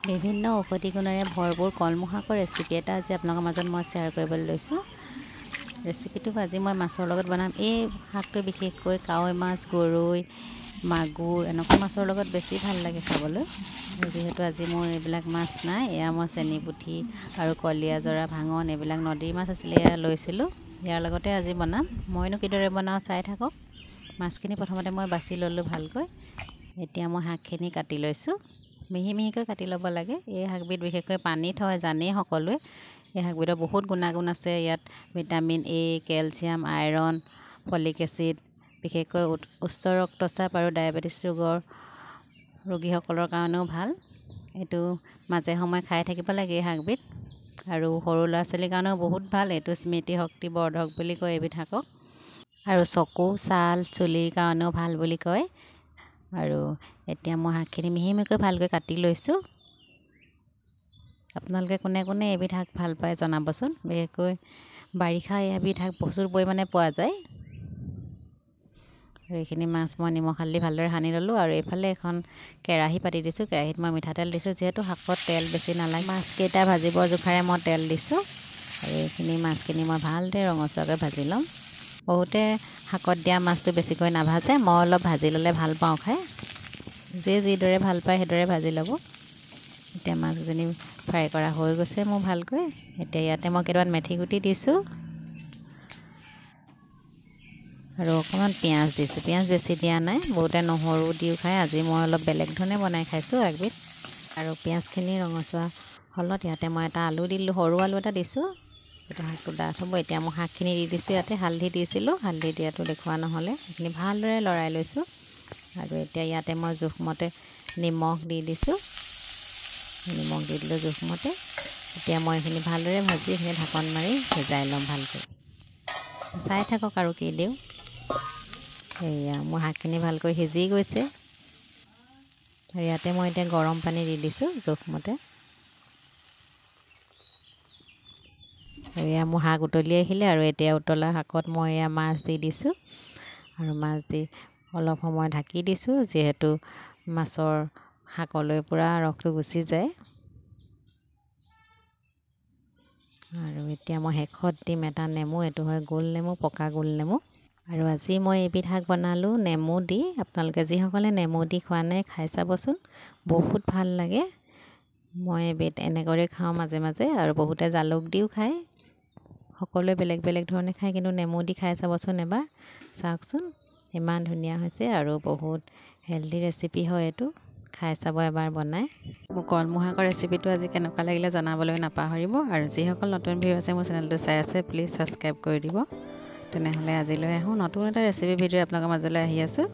বিভিন্ন ঔষধি গুণেৰে ভৰপূৰ কলমৌ শাকৰ ৰেচিপি এটা আজি আপোনালোকৰ মাজত মই শ্বেয়াৰ কৰিবলৈ লৈছোঁ। ৰেচিপিটো আজি মই মাছৰ লগত বনাম। এই শাকটো বিশেষকৈ কাৱৈ মাছ, গৰৈ, মাগুৰ এনেকুৱা মাছৰ লগত বেছি ভাল লাগে খাবলৈ। যিহেতু আজি মোৰ এইবিলাক মাছ নাই, এয়া মই চেনি পুঠি আৰু কলীয়াজৰা, ভাঙন এইবিলাক নদীৰ মাছ আছিলে, এয়া লৈছিলোঁ। ইয়াৰ লগতে আজি বনাম। মইনো কিদৰে বনাওঁ চাই থাকক। মাছখিনি প্ৰথমতে মই বাছি ল'লোঁ ভালকৈ। এতিয়া মই শাকখিনি কাটি লৈছোঁ। মিহি মিহিকৈ কাটি ল'ব লাগে। এই শাকবিধ বিশেষকৈ পানীত হয়, জানেই সকলোৱে। এই শাকবিধৰ বহুত গুণাগুণ আছে। ইয়াত vitamin A, calcium, iron, folic acid, বিশেষকৈ উচ্চ ৰক্তচাপ আৰু ডায়েবেটিছ ৰোগীসকলৰ কাৰণেও ভাল। এইটো মাজে সময়ে খাই থাকিব লাগে এই শাকবিধ। আৰু সৰু ল'ৰা ছোৱালীৰ কাৰণেও বহুত ভাল। এইটো স্মৃতিশক্তি বৰ্ধক বুলি কয় এইবিধ শাকক। আৰু চকু, ছাল, চুলিৰ কাৰণেও ভাল বুলি কয়। আৰু এতিয়া মই শাকখিনি মিহি মিহিকৈ ভালকৈ কাটি লৈছোঁ। আপোনালোকে কোনে কোনে এবিধ শাক ভাল পায় জনাবচোন। বিশেষকৈ বাৰিষা এবিধ শাক প্ৰচুৰ পৰিমাণে পোৱা যায়। আৰু এইখিনি মাছ মই নিমখ হালধি ভালদৰে সানি ল'লোঁ। আৰু এইফালে এখন কেৰাহী পাতি দিছোঁ। কেৰাহীত মই মিঠাতেল দিছোঁ, যিহেতু শাকত তেল বেছি নালাগে। মাছকেইটা ভাজিবৰ জোখাৰে মই তেল দিছোঁ। আৰু এইখিনি মাছখিনি মই ভালদৰে ৰঙচুৱাকৈ ভাজি ল'ম। বহুতে শাকত দিয়া মাছটো বেছিকৈ নাভাজে, মই অলপ ভাজি ল'লে ভাল পাওঁ খাই। যিদৰে ভাল পায় সেইদৰে ভাজি ল'ব। এতিয়া মাছখিনি ফ্ৰাই কৰা হৈ গৈছে মোৰ ভালকৈ। এতিয়া ইয়াতে মই কেইটামান মেথি গুটি দিছোঁ আৰু অকণমান পিঁয়াজ দিছোঁ। পিঁয়াজ বেছি দিয়া নাই, বহুতে নহৰু দিও খায়। আজি মই অলপ বেলেগ ধৰণে বনাই খাইছোঁ একবিধ। আৰু পিঁয়াজখিনি ৰঙচুৱা হ'লত ইয়াতে মই এটা আলু দিলোঁ, সৰু আলু এটা দিছোঁ। এইটো শাকটো ডাঠ হ'ব। এতিয়া মই শাকখিনি দি দিছোঁ। ইয়াতে হালধি দিছিলোঁ, হালধি দিয়াটো দেখুওৱা নহ'লে। সেইখিনি ভালদৰে লৰাই লৈছোঁ। আৰু এতিয়া ইয়াতে মই জোখমতে নিমখ দি দিছোঁ। নিমখ দি দিলোঁ জোখমতে। এতিয়া মই এইখিনি ভালদৰে ভাজি এইখিনি ঢাকন মাৰি সিজাই ল'ম ভালকৈ। চাই থাকক আৰু কি দিওঁ। এয়া মোৰ শাকখিনি ভালকৈ সিজি গৈছে। আৰু ইয়াতে মই এতিয়া গৰম পানী দি দিছোঁ জোখমতে। আৰু এয়া মোৰ শাক উতলি আহিলে। আৰু এতিয়া উতলা শাকত মই এয়া মাছ দি দিছোঁ। আৰু মাছ দি অলপ সময় ঢাকি দিছোঁ, যিহেতু মাছৰ শাকলৈ পূৰা ৰসটো গুচি যায়। আৰু এতিয়া মই শেষত দিম এটা নেমু। এইটো হয় গোল নেমু, পকা গোল নেমু। আৰু আজি মই এবিধ শাক বনালোঁ নেমু দি। আপোনালোকে যিসকলে নেমু দি খোৱা নাই খাই চাবচোন, বহুত ভাল লাগে। মই এবিধ এনেকৈয়ে খাওঁ মাজে মাজে। আৰু বহুতে জালুক দিও খায়। সকলোৱে বেলেগ বেলেগ ধৰণে খায়, কিন্তু নেমু দি খাই চাবচোন এবাৰ। চাওকচোন ইমান ধুনীয়া হৈছে। আৰু বহুত হেল্ডি ৰেচিপি হয় এইটো। খাই চাব এবাৰ বনাই। মোৰ কলমৌ শাকৰ ৰেচিপিটো আজি কেনেকুৱা লাগিলে জনাবলৈ নাপাহৰিব। আৰু যিসকল নতুন ভিউ আছে মোৰ চেনেলটো চাই আছে, প্লিজ ছাবস্ক্ৰাইব কৰি দিব। তেনেহ'লে আজিলৈ আহোঁ নতুন এটা ৰেচিপি ভিডিঅ' আপোনালোকৰ মাজলৈ আহি আছোঁ।